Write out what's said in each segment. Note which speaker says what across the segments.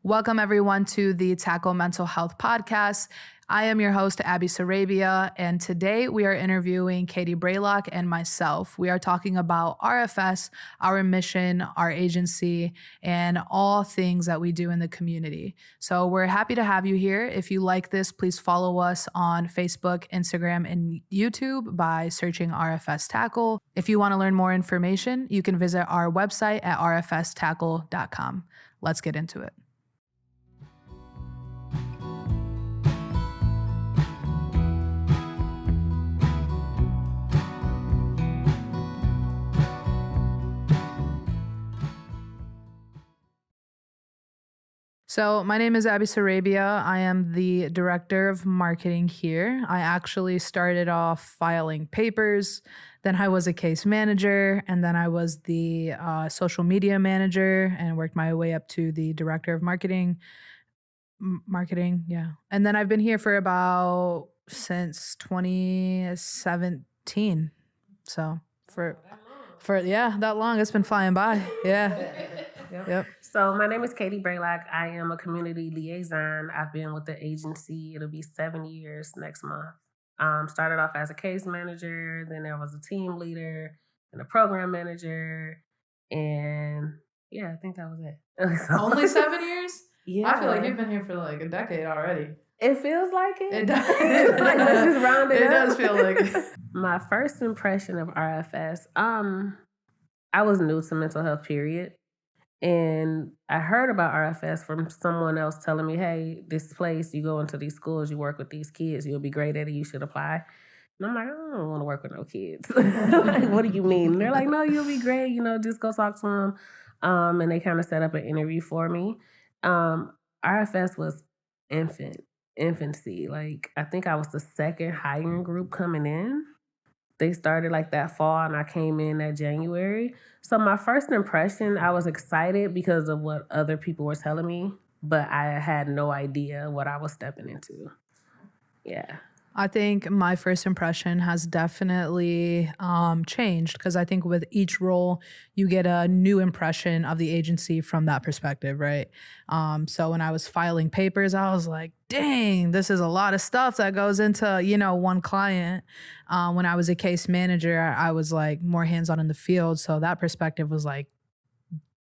Speaker 1: Welcome, everyone, to the T.A.C.K.L.E Mental Health Podcast. I am your host, Abby Sarabia, and today we are interviewing Kattie Braylock and myself. We are talking about RFS, our mission, our agency, and all things that we do in the community. So we're happy to have you here. If you like this, please follow us on Facebook, Instagram, and YouTube by searching RFS T.A.C.K.L E. If you want to learn more information, you can visit our website at rfstackle.com. Let's get into it. So my name is Abby Sarabia. I am the director of marketing here. I actually started off filing papers, then I was a case manager, and then I was the social media manager and worked my way up to the director of marketing. Yeah. And then I've been here for about since 2017. So for that long, it's been flying by. Yeah. Yep.
Speaker 2: So my name is Kattie Braylock. I am a community liaison. I've been with the agency. It'll be 7 years next month. Started off as a case manager. Then there was a team leader and a program manager. And yeah, I think that was it.
Speaker 1: Only 7 years?
Speaker 2: Yeah.
Speaker 1: I feel like you've been here for like a decade already.
Speaker 2: It feels like it.
Speaker 1: It does.
Speaker 2: Like, let's just round it up.
Speaker 1: It does feel like it.
Speaker 2: My first impression of RFS, I was new to mental health, period. And I heard about RFS from someone else telling me, hey, this place, you go into these schools, you work with these kids, you'll be great at it, you should apply. And I'm like, I don't want to work with no kids. Like, what do you mean? And they're like, no, you'll be great, just go talk to them. And they kind of set up an interview for me. RFS was infancy. Like, I think I was the second hiring group coming in. They started like that fall and I came in that January. So my first impression, I was excited because of what other people were telling me, but I had no idea what I was stepping into. Yeah.
Speaker 1: I think my first impression has definitely changed because I think with each role, you get a new impression of the agency from that perspective, right? So when I was filing papers, I was like, dang, this is a lot of stuff that goes into, one client. When I was a case manager, I was like more hands-on in the field. So that perspective was like,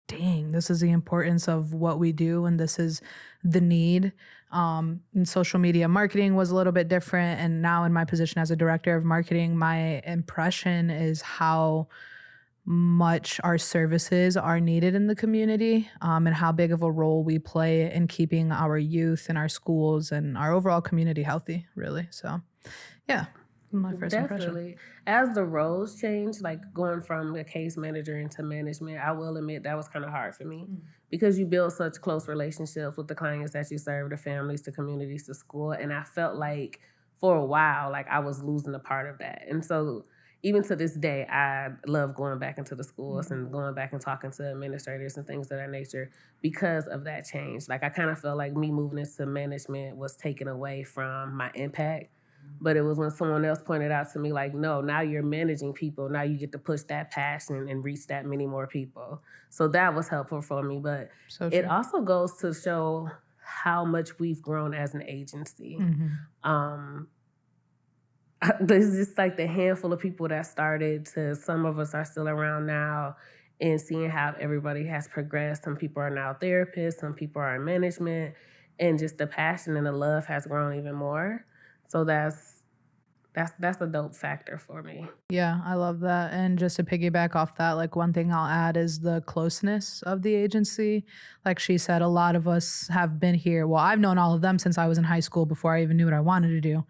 Speaker 1: dang, this is the importance of what we do and this is the need. And social media marketing was a little bit different. And now in my position as a director of marketing, my impression is how much our services are needed in the community, and how big of a role we play in keeping our youth and our schools and our overall community healthy, really. So, yeah. My first impression.
Speaker 2: As the roles changed, like going from a case manager into management, I will admit that was kind of hard for me because you build such close relationships with the clients that you serve, the families, the communities, the school. And I felt like for a while, like I was losing a part of that. And so even to this day, I love going back into the schools and going back and talking to administrators and things of that nature because of that change. Like I kind of felt like me moving into management was taken away from my impact. But it was when someone else pointed out to me, like, no, now you're managing people. Now you get to push that passion and reach that many more people. So that was helpful for me. But it also goes to show how much we've grown as an agency. There's just like the handful of people that started to some of us are still around now, and seeing how everybody has progressed. Some people are now therapists. Some people are in management. And just the passion and the love has grown even more. So that's a dope factor for me.
Speaker 1: Yeah, I love that. And just to piggyback off that, like one thing I'll add is the closeness of the agency. Like she said, a lot of us have been here. Well, I've known all of them since I was in high school before I even knew what I wanted to do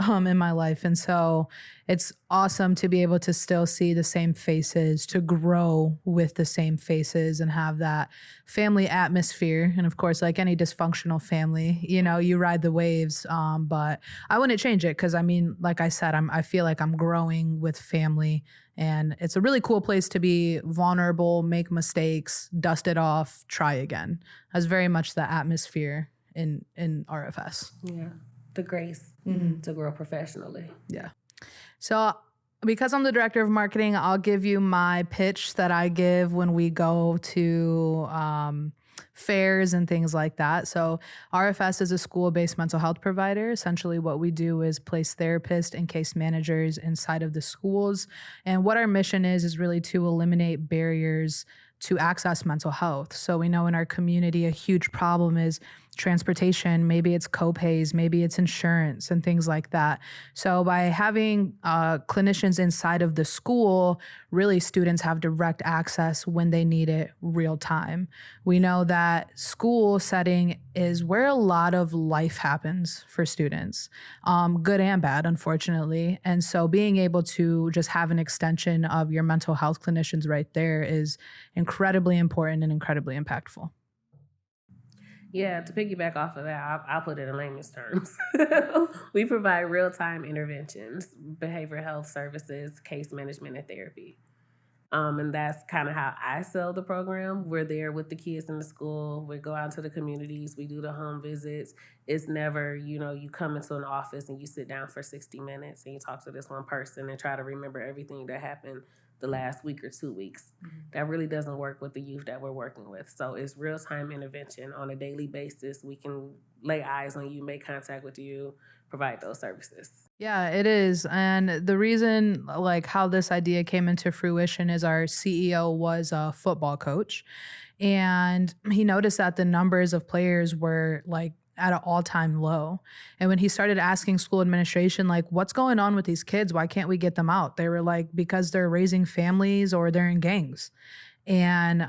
Speaker 1: in my life. And so it's awesome to be able to still see the same faces, to grow with the same faces and have that family atmosphere. And of course, like any dysfunctional family, you ride the waves. But I wouldn't change it because, like I said, I feel like I'm growing with family. And it's a really cool place to be vulnerable, make mistakes, dust it off, try again. That's very much the atmosphere in RFS.
Speaker 2: Yeah. The grace to grow professionally.
Speaker 1: Yeah. So because I'm the director of marketing, I'll give you my pitch that I give when we go to fairs and things like that. So RFS is a school-based mental health provider. Essentially, what we do is place therapists and case managers inside of the schools. And what our mission is really to eliminate barriers to access mental health. So we know in our community, a huge problem is transportation. Maybe it's copays, maybe it's insurance and things like that. So by having clinicians inside of the school, really students have direct access when they need it real time. We know that school setting is where a lot of life happens for students, good and bad, unfortunately. And so being able to just have an extension of your mental health clinicians right there is incredibly important and incredibly impactful.
Speaker 2: Yeah, to piggyback off of that, I'll put it in layman's terms. We provide real time interventions, behavioral health services, case management, and therapy. And that's kind of how I sell the program. We're there with the kids in the school. We go out to the communities. We do the home visits. It's never, you come into an office and you sit down for 60 minutes and you talk to this one person and try to remember everything that happened the last week or 2 weeks. That really doesn't work with the youth that we're working with. So it's real time intervention on a daily basis. We can lay eyes on you, make contact with you, provide those services.
Speaker 1: Yeah, it is. And the reason, like, how this idea came into fruition is our CEO was a football coach. And he noticed that the numbers of players were like at an all-time low. And when he started asking school administration, like, what's going on with these kids? Why can't we get them out? They were like, because they're raising families or they're in gangs. And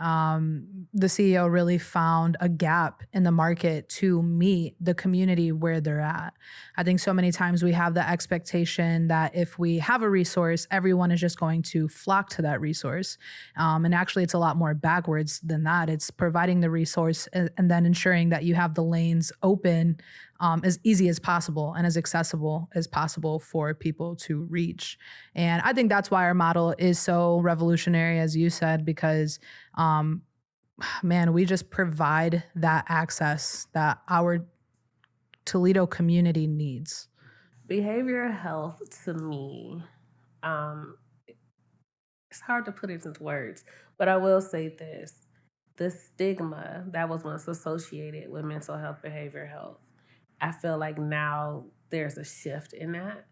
Speaker 1: the CEO really found a gap in the market to meet the community where they're at. I think so many times we have the expectation that if we have a resource, everyone is just going to flock to that resource. And actually, it's a lot more backwards than that. It's providing the resource and then ensuring that you have the lanes open as easy as possible and as accessible as possible for people to reach. And I think that's why our model is so revolutionary, as you said, because man, we just provide that access that our Toledo community needs.
Speaker 2: Behavioral health to me, um, it's hard to put it into words, but I will say this. The stigma that was once associated with mental health, behavioral health, I feel like now there's a shift in that.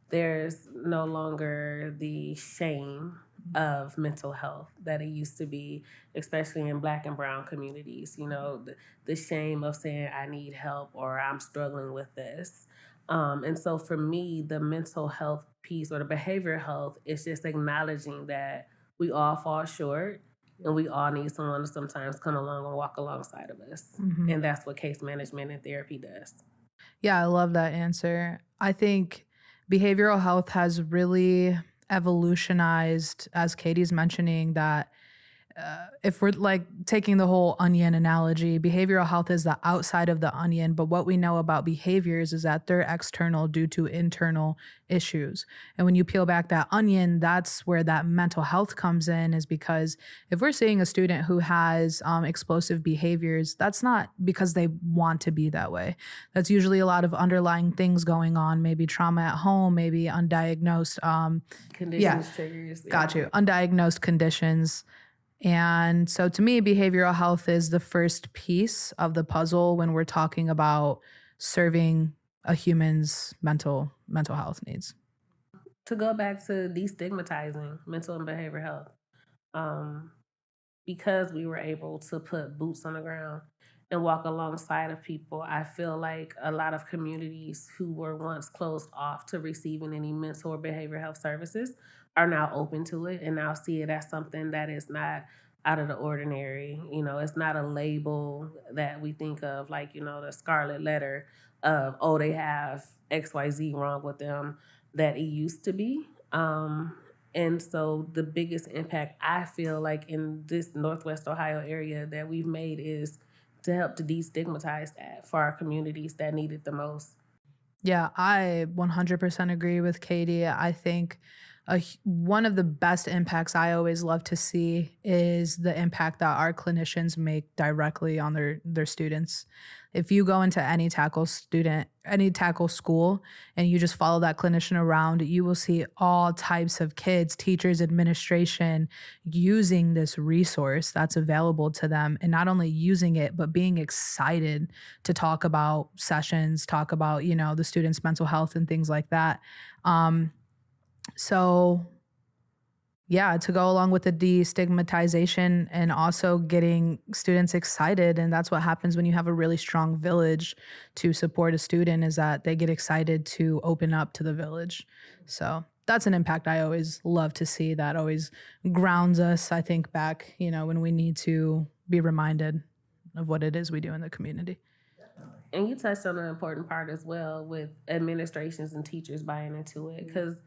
Speaker 2: There's no longer the shame of mental health that it used to be, especially in Black and Brown communities. The shame of saying, I need help or I'm struggling with this. And so for me, the mental health piece or the behavioral health is just acknowledging that we all fall short and we all need someone to sometimes come along and walk alongside of us.
Speaker 1: Mhm.
Speaker 2: And that's what case management and therapy does.
Speaker 1: Yeah, I love that answer. I think behavioral health has really evolutionized, as Katie's mentioning, that if we're like taking the whole onion analogy, behavioral health is the outside of the onion. But what we know about behaviors is that they're external due to internal issues. And when you peel back that onion, that's where that mental health comes in, is because if we're seeing a student who has explosive behaviors, that's not because they want to be that way. That's usually a lot of underlying things going on, maybe trauma at home, maybe undiagnosed.
Speaker 2: Conditions, triggers.
Speaker 1: Got you. Undiagnosed conditions. And so to me, behavioral health is the first piece of the puzzle when we're talking about serving a human's mental health needs.
Speaker 2: To go back to destigmatizing mental and behavioral health, um, because we were able to put boots on the ground and walk alongside of people, I feel like a lot of communities who were once closed off to receiving any mental or behavioral health services are now open to it and now see it as something that is not out of the ordinary. It's not a label that we think of like, the scarlet letter of, oh, they have XYZ wrong with them that it used to be. And so the biggest impact I feel like in this Northwest Ohio area that we've made is to help to destigmatize that for our communities that need it the most.
Speaker 1: Yeah, I 100% agree with Katie. I think one of the best impacts I always love to see is the impact that our clinicians make directly on their students. If you go into any tackle school, and you just follow that clinician around, you will see all types of kids, teachers, administration using this resource that's available to them, and not only using it, but being excited to talk about sessions, talk about, the students' mental health and things like that. Um, so yeah, to go along with the destigmatization and also getting students excited. And that's what happens when you have a really strong village to support a student, is that they get excited to open up to the village. So that's an impact I always love to see, that always grounds us, I think, back, when we need to be reminded of what it is we do in the community.
Speaker 2: And you touched on an important part as well, with administrations and teachers buying into it, because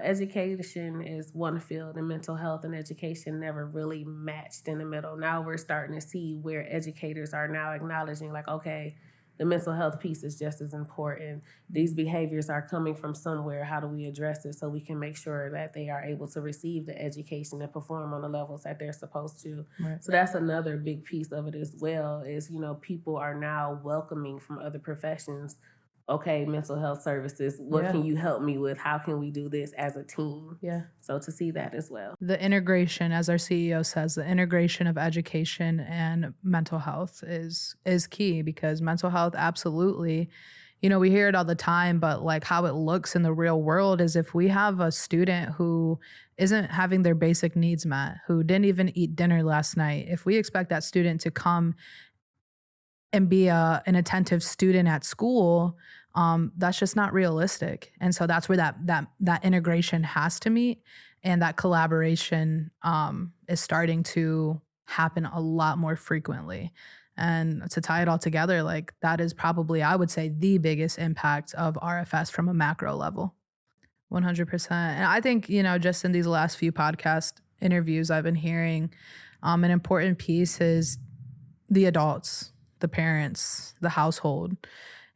Speaker 2: education is one field, and mental health and education never really matched in the middle. Now we're starting to see where educators are now acknowledging, like, okay, the mental health piece is just as important. These behaviors are coming from somewhere. How do we address it so we can make sure that they are able to receive the education and perform on the levels that they're supposed to?
Speaker 1: Right.
Speaker 2: So that's another big piece of it as well, is, people are now welcoming from other professions. Okay, mental health services, what
Speaker 1: Yeah.
Speaker 2: can you help me with? How can we do this as a team?
Speaker 1: Yeah.
Speaker 2: So to see that as well.
Speaker 1: The integration, as our CEO says, the integration of education and mental health is key, because mental health, absolutely, we hear it all the time, but like how it looks in the real world is, if we have a student who isn't having their basic needs met, who didn't even eat dinner last night, if we expect that student to come and be an attentive student at school, that's just not realistic. And so that's where that integration has to meet, and that collaboration is starting to happen a lot more frequently. And to tie it all together, like, that is probably, I would say, the biggest impact of RFS from a macro level. 100%. And I think, just in these last few podcast interviews I've been hearing, an important piece is the adults, the parents, the household.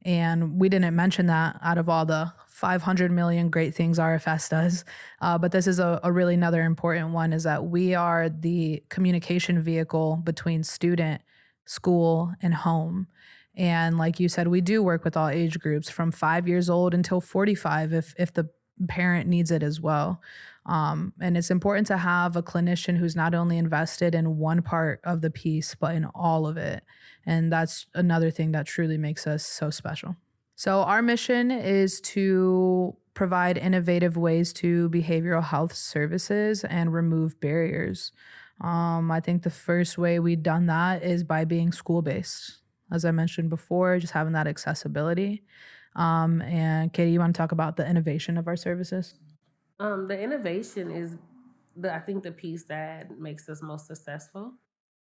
Speaker 1: And we didn't mention that out of all the 500 million great things RFS does. But this is a really another important one, is that we are the communication vehicle between student, school, and home. And like you said, we do work with all age groups from 5 years old until 45 if the parent needs it as well. And it's important to have a clinician who's not only invested in one part of the piece, but in all of it. And that's another thing that truly makes us so special. So our mission is to provide innovative ways to behavioral health services and remove barriers. I think the first way we've done that is by being school-based. As I mentioned before, just having that accessibility. And Katie, you want to talk about the innovation of our services?
Speaker 2: The innovation is, I think, the piece that makes us most successful,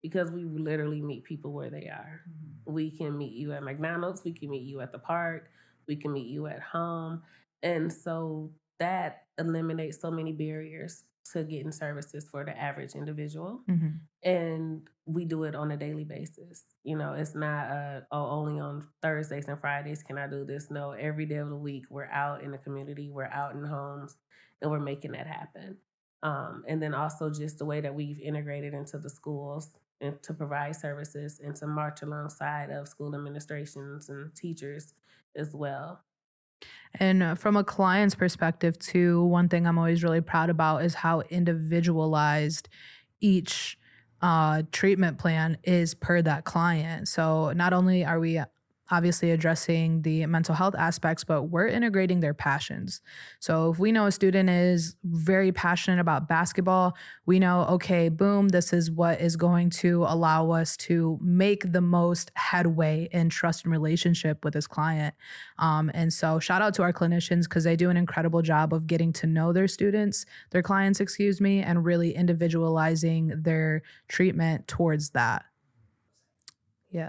Speaker 2: because we literally meet people where they are. Mm-hmm. We can meet you at McDonald's, we can meet you at the park, we can meet you at home. And so that eliminates so many barriers to getting services for the average individual. Mm-hmm. And we do it on a daily basis. It's not only on Thursdays and Fridays can I do this. No, every day of the week we're out in the community, we're out in homes, and we're making that happen. And then also just the way that we've integrated into the schools and to provide services and to march alongside of school administrations and teachers as well.
Speaker 1: And from a client's perspective too, one thing I'm always really proud about is how individualized each treatment plan is per that client. So not only are we obviously addressing the mental health aspects, but we're integrating their passions. So if we know a student is very passionate about basketball, we know, okay, boom, this is what is going to allow us to make the most headway in trust and relationship with this client. And so shout out to our clinicians, because they do an incredible job of getting to know their clients, and really individualizing their treatment towards that. Yeah.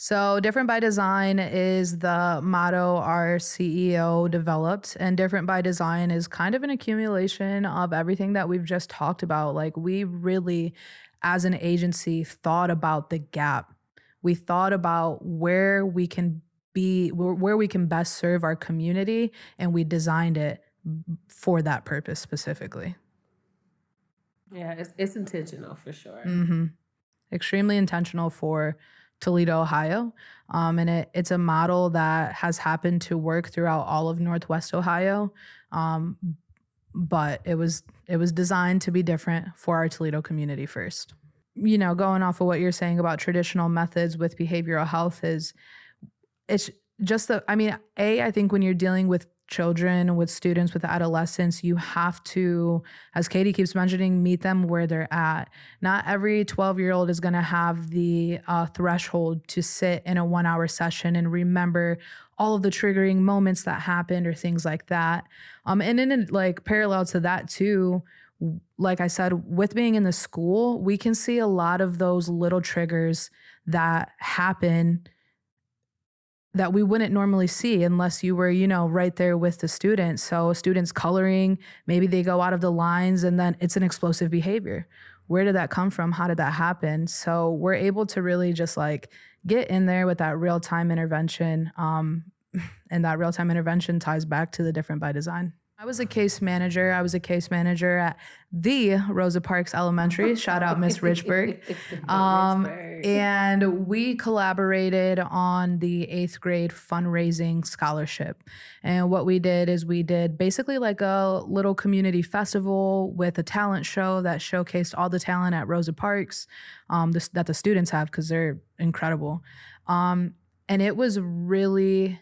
Speaker 1: So Different by Design is the motto our CEO developed, and Different by Design is kind of an accumulation of everything that we've just talked about. Like, we really, as an agency, thought about the gap. We thought about where we can best serve our community, and we designed it for that purpose specifically.
Speaker 2: Yeah, it's intentional for sure.
Speaker 1: Extremely intentional for Toledo, Ohio. And it's a model that has happened to work throughout all of Northwest Ohio. But it was designed to be different for our Toledo community first. Going off of what you're saying about traditional methods with behavioral health it's just I think when you're dealing with children, with students, with adolescents, you have to, as Katie keeps mentioning, meet them where they're at. Not every 12-year-old is going to have the threshold to sit in a 1-hour session and remember all of the triggering moments that happened or things like that. And then like parallel to that too, like I said, with being in the school, we can see a lot of those little triggers that happen that we wouldn't normally see unless you were, right there with the students. So students coloring, maybe they go out of the lines and then it's an explosive behavior. Where did that come from? How did that happen? So we're able to really just like get in there with that real-time intervention. And that real-time intervention ties back to the Different by Design. I was a case manager. At the Rosa Parks Elementary. Shout out Miss Richburg. And we collaborated on the 8th grade fundraising scholarship. And what we did is we did basically like a little community festival with a talent show that showcased all the talent at Rosa Parks that the students have because they're incredible. And it was really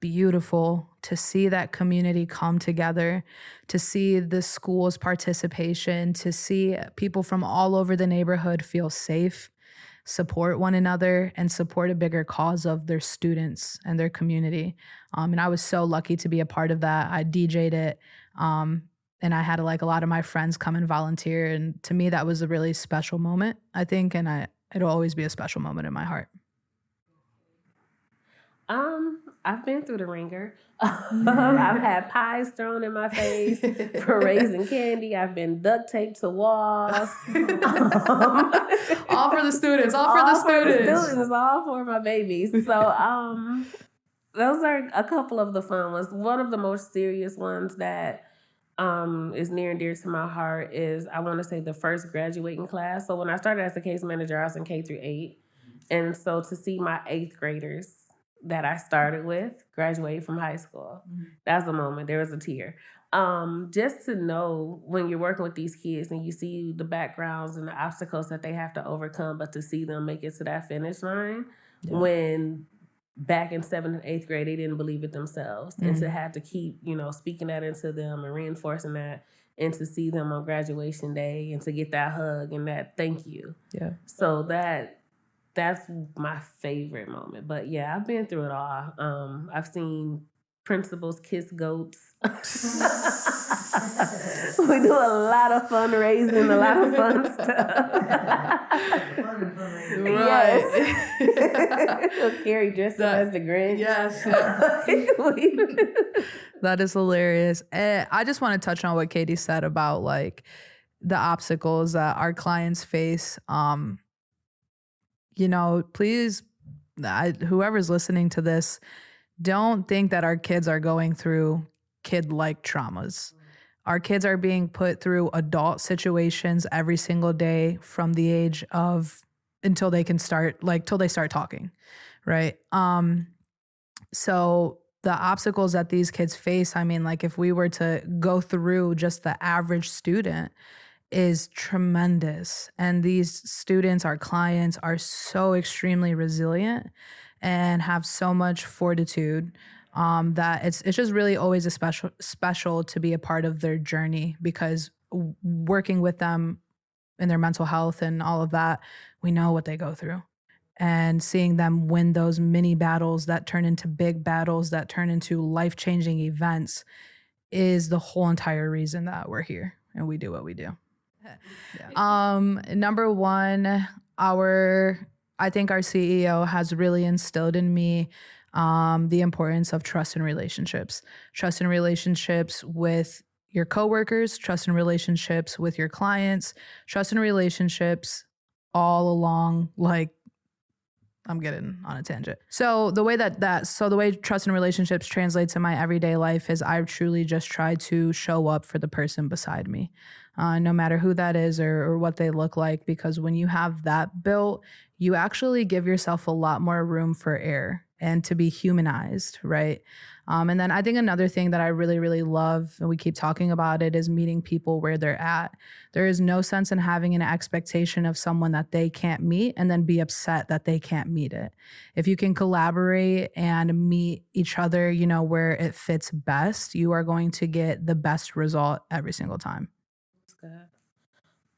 Speaker 1: beautiful to see that community come together, to see the school's participation, to see people from all over the neighborhood feel safe, support one another, and support a bigger cause of their students and their community. And I was so lucky to be a part of that. I DJ'd it, and I had like a lot of my friends come and volunteer. And to me, that was a really special moment, I think, and it'll always be a special moment in my heart.
Speaker 2: I've been through the ringer. I've had pies thrown in my face for raising candy. I've been duct taped to walls.
Speaker 1: All for the students. All
Speaker 2: for my babies. So those are a couple of the fun ones. One of the most serious ones that is near and dear to my heart is, I want to say, the first graduating class. So when I started as a case manager, I was in K through 8. And so to see my 8th graders that I started with graduate from high school, that's a moment. There was a tear. Just to know when you're working with these kids and you see the backgrounds and the obstacles that they have to overcome, but to see them make it to that finish line when back in 7th and 8th grade, they didn't believe it themselves. And to have to keep, speaking that into them and reinforcing that, and to see them on graduation day and to get that hug and that thank you. Yeah. So that's my favorite moment. But yeah, I've been through it all. I've seen principals kiss goats. We do a lot of fundraising, a lot of fun stuff. Yes. Carrie dressed up as the Grinch.
Speaker 1: Yes. That is hilarious. I just want to touch on what Katie said about like the obstacles that our clients face. Please, whoever's listening to this, don't think that our kids are going through kid-like traumas. Our kids are being put through adult situations every single day from the age of until they can start, till they start talking, right? So the obstacles that these kids face, if we were to go through just the average student, is tremendous. And these students, our clients, are so extremely resilient and have so much fortitude that it's just really always a special to be a part of their journey, because working with them in their mental health and all of that, we know what they go through. And seeing them win those mini battles that turn into big battles, that turn into life-changing events, is the whole entire reason that we're here and we do what we do. Yeah. Number one, I think our CEO has really instilled in me the importance of trust in relationships. Trust in relationships with your coworkers, trust in relationships with your clients, trust in relationships all along, I'm getting on a tangent. So the way the way trust in relationships translates in my everyday life is I truly just try to show up for the person beside me, no matter who that is or what they look like. Because when you have that built, you actually give yourself a lot more room for error and to be humanized, right? And then I think another thing that I really, really love, and we keep talking about it, is meeting people where they're at. There is no sense in having an expectation of someone that they can't meet and then be upset that they can't meet it. If you can collaborate and meet each other, where it fits best, you are going to get the best result every single time.
Speaker 2: That's good.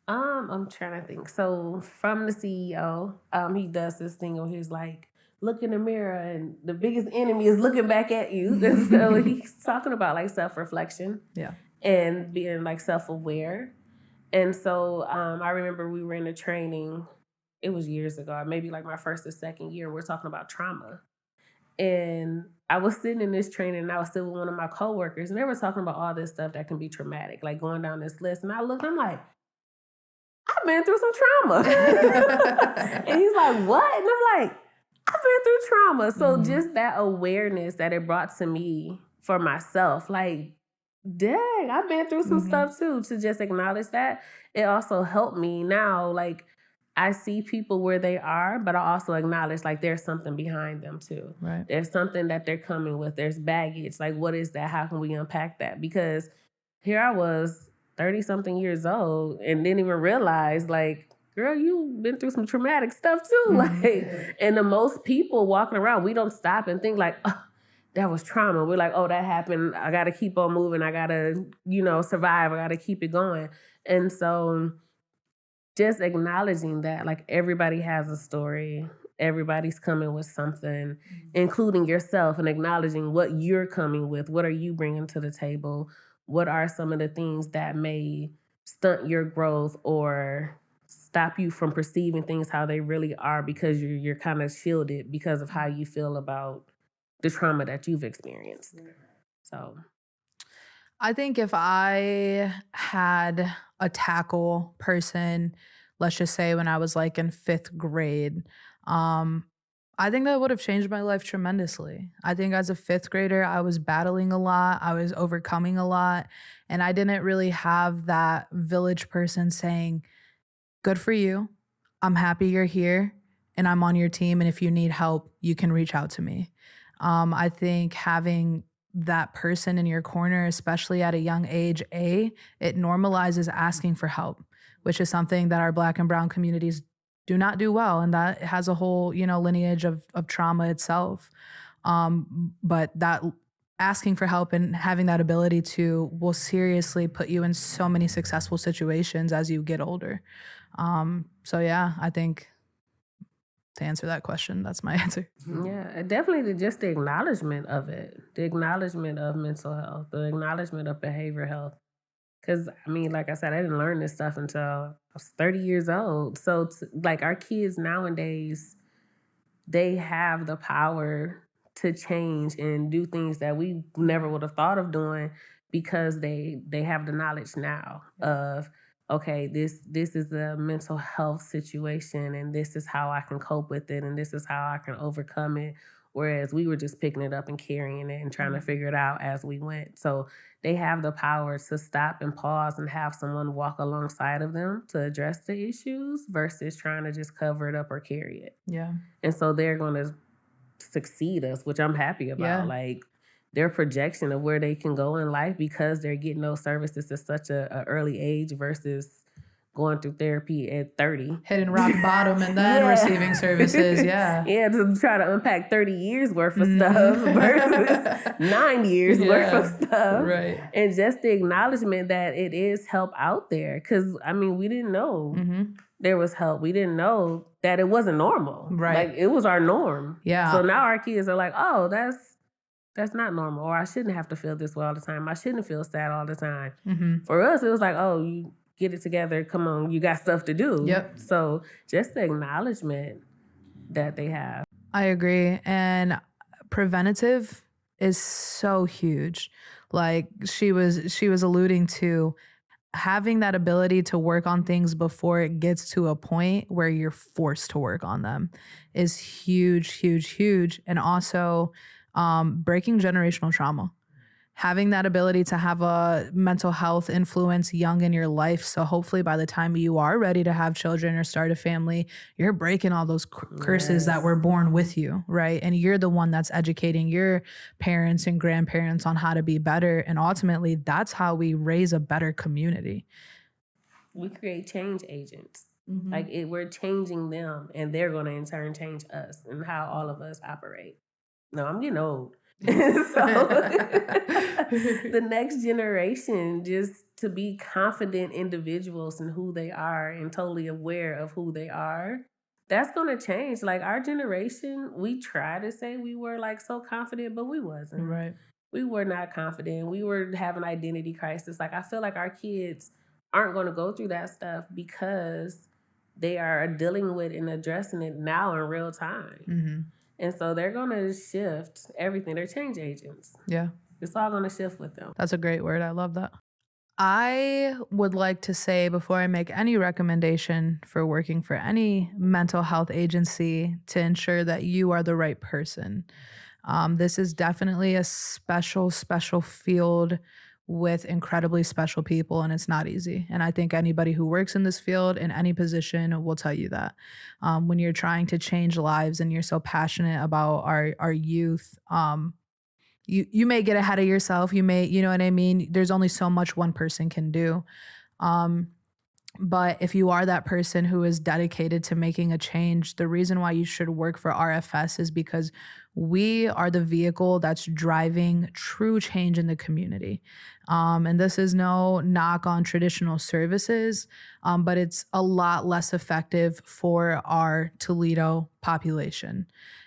Speaker 2: I'm trying to think. So from the CEO, he does this thing where he's like, look in the mirror and the biggest enemy is looking back at you. And so he's talking about like self-reflection.
Speaker 1: Yeah.
Speaker 2: And being like self-aware. And so I remember we were in a training, it was years ago, maybe like my first or second year, we're talking about trauma. And I was sitting in this training and I was sitting with one of my coworkers and they were talking about all this stuff that can be traumatic, like going down this list. And I looked, I'm like, I've been through some trauma. And he's like, what? And I'm like, I've been through trauma. So just that awareness that it brought to me for myself, like, dang, I've been through some stuff too, to just acknowledge that. It also helped me now, like, I see people where they are, but I also acknowledge like there's something behind them too.
Speaker 1: Right.
Speaker 2: There's something that they're coming with. There's baggage. Like, what is that? How can we unpack that? Because here I was 30-something years old and didn't even realize, like, girl, you've been through some traumatic stuff too. Like, and the most people walking around, we don't stop and think like, oh, that was trauma. We're like, oh, that happened. I got to keep on moving. I got to, survive. I got to keep it going. And so just acknowledging that, like, everybody has a story. Everybody's coming with something, including yourself, and acknowledging what you're coming with. What are you bringing to the table? What are some of the things that may stunt your growth or stop you from perceiving things how they really are because you're kind of shielded because of how you feel about the trauma that you've experienced. So
Speaker 1: I think if I had a tackle person, let's just say when I was like in 5th grade, I think that would have changed my life tremendously. I think as a 5th grader, I was battling a lot. I was overcoming a lot. And I didn't really have that village person saying, good for you. I'm happy you're here and I'm on your team. And if you need help, you can reach out to me. I think having that person in your corner, especially at a young age, it normalizes asking for help, which is something that our Black and Brown communities do not do well. And that has a whole, lineage of trauma itself. But that asking for help and having that ability to will seriously put you in so many successful situations as you get older. So yeah, I think to answer that question, that's my answer.
Speaker 2: Yeah, definitely just the acknowledgement of it, the acknowledgement of mental health, the acknowledgement of behavioral health. Because, like I said, I didn't learn this stuff until I was 30 years old. So, like, our kids nowadays, they have the power to change and do things that we never would have thought of doing because they have the knowledge now of, okay, this is a mental health situation and this is how I can cope with it and this is how I can overcome it. Whereas we were just picking it up and carrying it and trying to figure it out as we went. So they have the power to stop and pause and have someone walk alongside of them to address the issues versus trying to just cover it up or carry it.
Speaker 1: Yeah.
Speaker 2: And so they're going to succeed us, which I'm happy about.
Speaker 1: Yeah.
Speaker 2: Like, their projection of where they can go in life because they're getting those services at such a early age versus going through therapy at 30.
Speaker 1: Hitting rock bottom and then receiving services, yeah.
Speaker 2: Yeah, to try to unpack 30 years worth of stuff versus 9 years worth of stuff.
Speaker 1: Right.
Speaker 2: And just the acknowledgement that it is help out there. Because, we didn't know there was help. We didn't know that it wasn't normal.
Speaker 1: Right.
Speaker 2: Like, it was our norm.
Speaker 1: Yeah.
Speaker 2: So now our kids are like, oh, that's not normal. Or I shouldn't have to feel this way all the time. I shouldn't feel sad all the time. For us, it was like, oh, you get it together. Come on, you got stuff to do.
Speaker 1: Yep.
Speaker 2: So just the acknowledgement that they have.
Speaker 1: I agree. And preventative is so huge. Like she was alluding to, having that ability to work on things before it gets to a point where you're forced to work on them is huge, huge, huge. And also breaking generational trauma. Having that ability to have a mental health influence young in your life. So hopefully by the time you are ready to have children or start a family, you're breaking all those curses that were born with you, right? And you're the one that's educating your parents and grandparents on how to be better. And ultimately, that's how we raise a better community.
Speaker 2: We create change agents. Like we're changing them, and they're going to in turn change us and how all of us operate. No, I'm getting old. So the next generation, just to be confident individuals in who they are and totally aware of who they are, that's going to change. Like our generation, we try to say we were like so confident, but we wasn't.
Speaker 1: Right.
Speaker 2: We were not confident. We were having identity crisis. Like I feel like our kids aren't going to go through that stuff because they are dealing with and addressing it now in real time. And so they're going to shift everything. They're change agents.
Speaker 1: Yeah.
Speaker 2: It's all going to shift with them.
Speaker 1: That's a great word. I love that. I would like to say before I make any recommendation for working for any mental health agency to ensure that you are the right person. This is definitely a special field with incredibly special people, and it's not easy. And I think anybody who works in this field in any position will tell you that. When you're trying to change lives and you're so passionate about our youth, you may get ahead of yourself. You may, you know what I mean? There's only so much one person can do. But if you are that person who is dedicated to making a change, the reason why you should work for RFS is because we are the vehicle that's driving true change in the community. And this is no knock on traditional services, but it's a lot less effective for our Toledo population.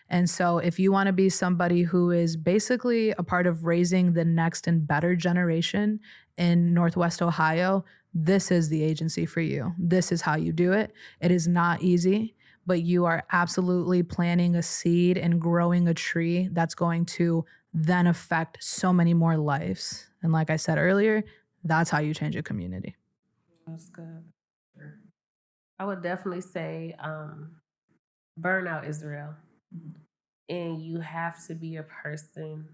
Speaker 1: And so if you want to be somebody who is basically a part of raising the next and better generation in Northwest Ohio, this is the agency for you. This is how you do it. It is not easy, but you are absolutely planting a seed and growing a tree that's going to then affect so many more lives. And like I said earlier, that's how you change a community.
Speaker 2: That's good. I would definitely say burnout is real. And you have to be a person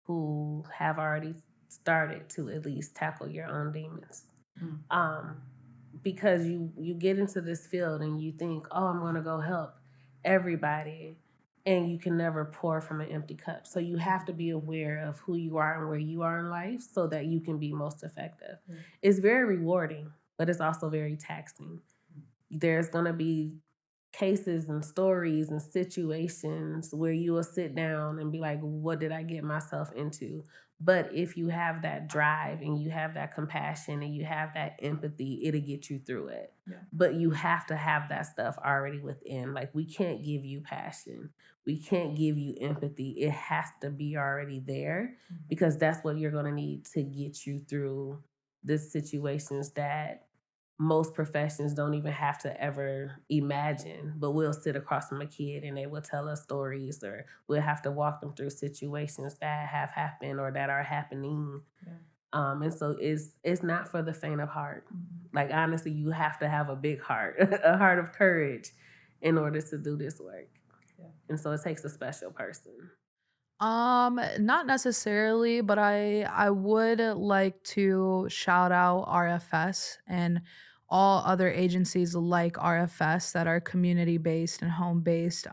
Speaker 2: who have already started to at least tackle your own demons. Because you get into this field and you think, oh, I'm going to go help everybody, and you can never pour from an empty cup. So you have to be aware of who you are and where you are in life so that you can be most effective. It's very rewarding, but it's also very taxing. There's going to be cases and stories and situations where you will sit down and be like, what did I get myself into? But if you have that drive and you have that compassion and you have that empathy, it'll get you through it. Yeah. But you have to have that stuff already within. Like, we can't give you passion. We can't give you empathy. It has to be already there because that's what you're going to need to get you through the situations that most professions don't even have to ever imagine, but we'll sit across from a kid and they will tell us stories, or we'll have to walk them through situations that have happened or that are happening. Yeah. And so it's not for the faint of heart. Like, honestly, you have to have a big heart, a heart of courage in order to do this work. Yeah. And so it takes a special person.
Speaker 1: Not necessarily, but I would like to shout out RFS and all other agencies like RFS that are community based and home based.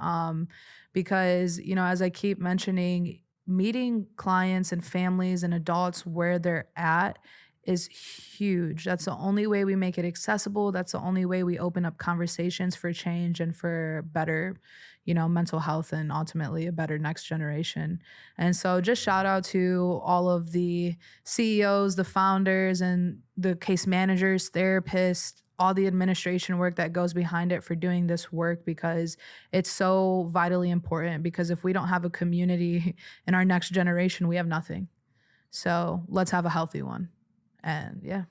Speaker 1: Because, you know, as I keep mentioning, meeting clients and families and adults where they're at is huge. That's the only way we make it accessible. That's the only way we open up conversations for change and for better, you know, mental health and ultimately a better next generation. And so just shout out to all of the CEOs, the founders, and the case managers, therapists, all the administration work that goes behind it for doing this work, because it's so vitally important. Because if we don't have a community in our next generation, we have nothing. So let's have a healthy one. And yeah.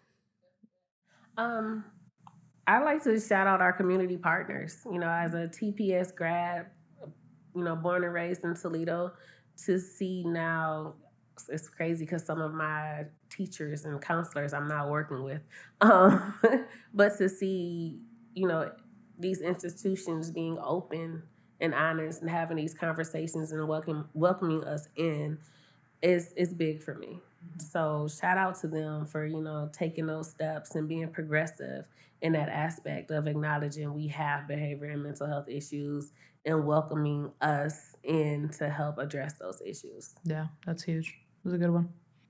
Speaker 2: I like to shout out our community partners. You know, as a TPS grad, you know, born and raised in Toledo, to see now, it's crazy because some of my teachers and counselors I'm not working with. But to see, these institutions being open and honest and having these conversations and welcoming us in is big for me. So shout out to them for, taking those steps and being progressive in that aspect of acknowledging we have behavior and mental health issues and welcoming us in to help address those issues.
Speaker 1: Yeah, that's huge. It was a good one.